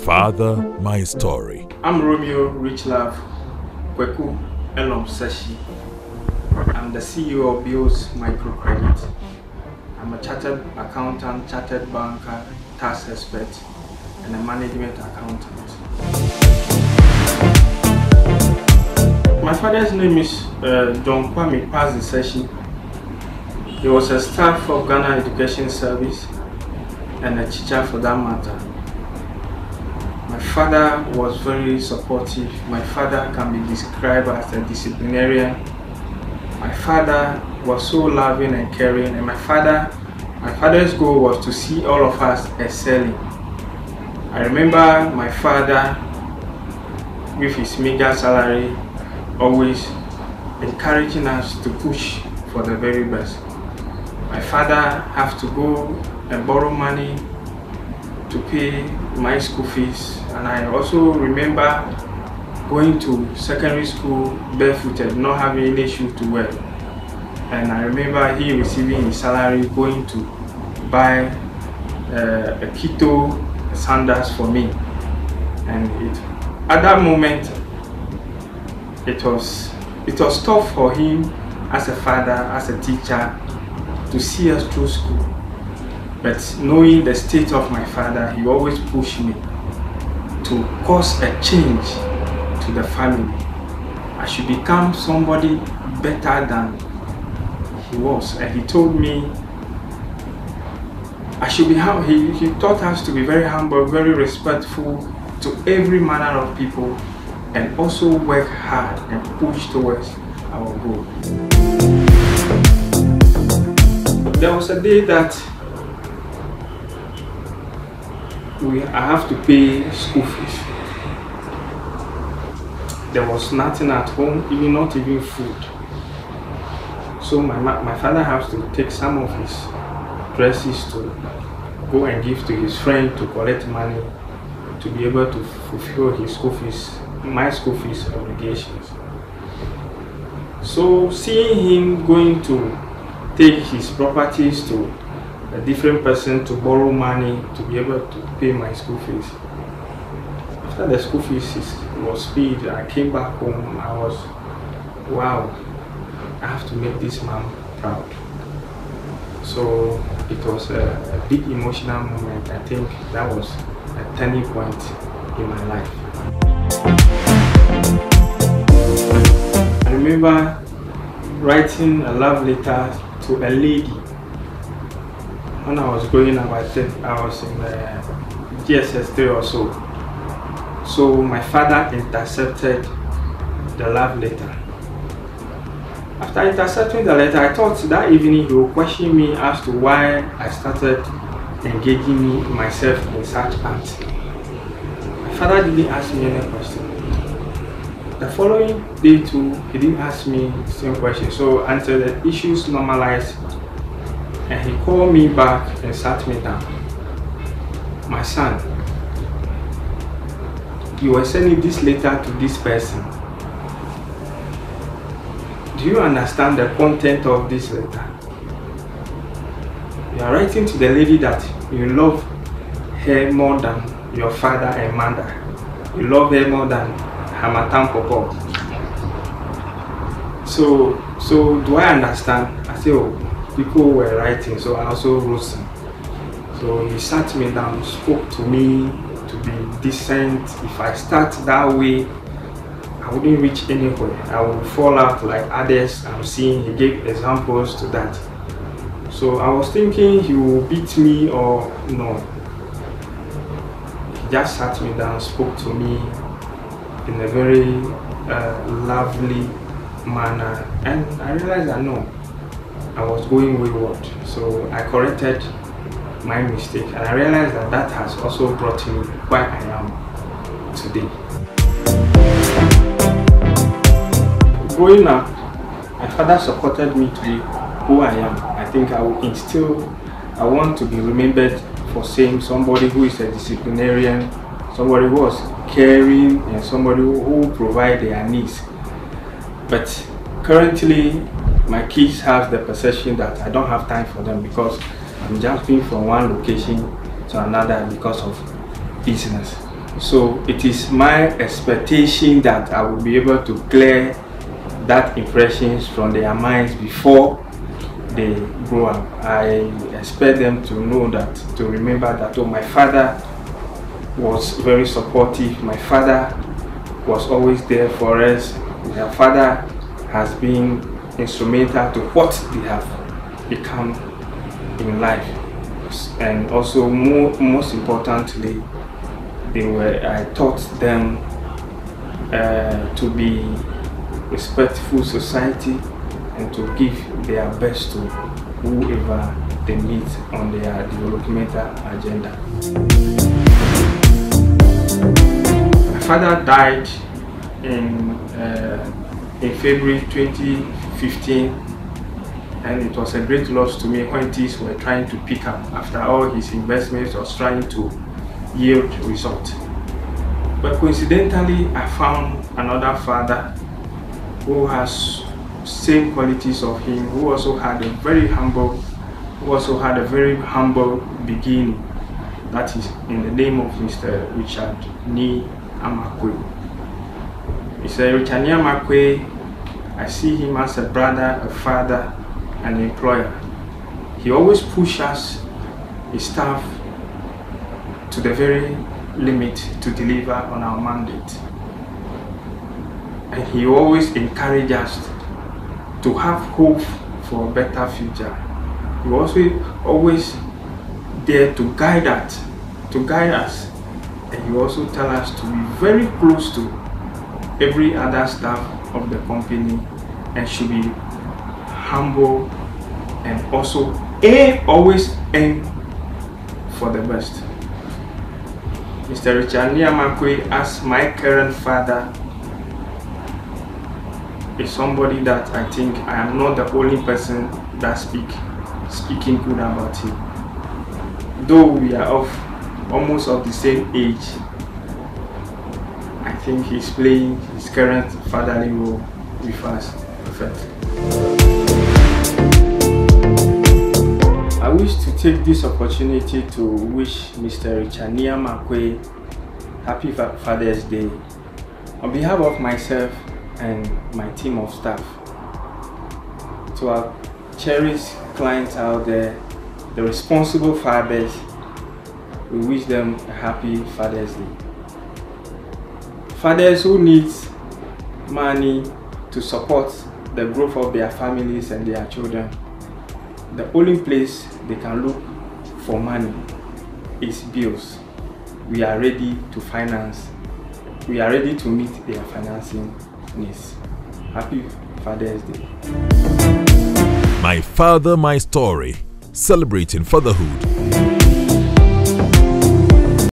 Father, my story. I'm Romeo Richlove CEO. I'm the CEO of Bill's Microcredit. I'm a chartered accountant, chartered banker, tax expert, and a management accountant. My father's name is John Kwame Paz Seshi. He was a staff of Ghana Education Service and a teacher for that matter. My father was very supportive. My father can be described as a disciplinarian. My father was so loving and caring, and my father's goal was to see all of us excelling. I remember my father, with his meager salary, always encouraging us to push for the very best. My father had to go and borrow money to pay my school fees, and I also remember going to secondary school barefooted, not having any shoe to wear. And I remember he receiving his salary, going to buy a keto sandals for me. And at that moment, it was tough for him as a father, as a teacher, to see us through school. But knowing the state of my father, he always pushed me to cause a change to the family. I should become somebody better than he was. And he told me I should be humble. He taught us to be very humble, very respectful to every manner of people, and also work hard and push towards our goal. There was a day that I have to pay school fees. There was nothing at home, not even food. So my father has to take some of his dresses to go and give to his friend to collect money to be able to fulfill his school fees, my school fees obligations. So seeing him going to take his properties to a different person to borrow money to be able to pay my school fees. After the school fees was paid, I came back home. I was, wow, I have to make this man proud. So it was a big emotional moment. I think that was a turning point in my life. I remember writing a love letter to a lady. When I was growing up, I think I was in GSS 3 or so. So my father intercepted the love letter. After intercepting the letter, I thought that evening he would question me as to why I started engaging myself in such acts. My father didn't ask me any question. The following day too, he didn't ask me the same question. So until the issues normalized, and he called me back and sat me down. My son, you were sending this letter to this person. Do you understand the content of this letter? You are writing to the lady that you love her more than your father and mother. You love her more than Hamatan Popo. So do I understand? I say, oh, people were writing, so I also wrote some. So he sat me down, spoke to me to be decent. If I start that way, I wouldn't reach anywhere. I would fall out like others I'm seeing. He gave examples to that. So I was thinking he will beat me or no. He just sat me down, spoke to me in a very lovely manner, and I realized that no, I was going wayward. So I corrected my mistake, and I realized that that has also brought me where I am today. Growing up, my father supported me to be who I am. I think I want to be remembered for saying somebody who is a disciplinarian, somebody who was caring, and somebody who provides their needs. But currently, my kids have the perception that I don't have time for them because I'm jumping from one location to another because of business. So it is my expectation that I will be able to clear that impressions from their minds before they grow up. I expect them to know that, to remember that, oh, my father was very supportive. My father was always there for us. My father has been instrumental to what they have become in life. And also, most importantly, I taught them to be respectful society and to give their best to whoever they meet on their developmental agenda. My father died in February 2015, and it was a great loss to me when things were trying to pick up after all his investments was trying to yield result. But coincidentally, I found another father who has same qualities of him, who also had a very humble beginning. That is in the name of Mr. Richard Ni Amakwe. Mr. Richard Ni Amakwe, I see him as a brother, a father, an employer. He always pushes his staff to the very limit to deliver on our mandate. And he always encourages us to have hope for a better future. He also always there to guide us, and he also tells us to be very close to every other staff of the company and should be humble and also always aim for the best. Mr. Richard Ni Amakwe, as my current father, is somebody that I think I am not the only person that speaking good about him. Though we are almost of the same age, I think he's playing his current fatherly role with us perfectly. I wish to take this opportunity to wish Mr. Richard Ni Amakwe happy Father's Day on behalf of myself and my team of staff. To our cherished clients out there, the responsible fathers, we wish them a happy Father's Day. Fathers who need money to support the growth of their families and their children, the only place they can look for money is bills. We are ready to finance. We are ready to meet their financing needs. Happy Father's Day. My Father, My Story, celebrating fatherhood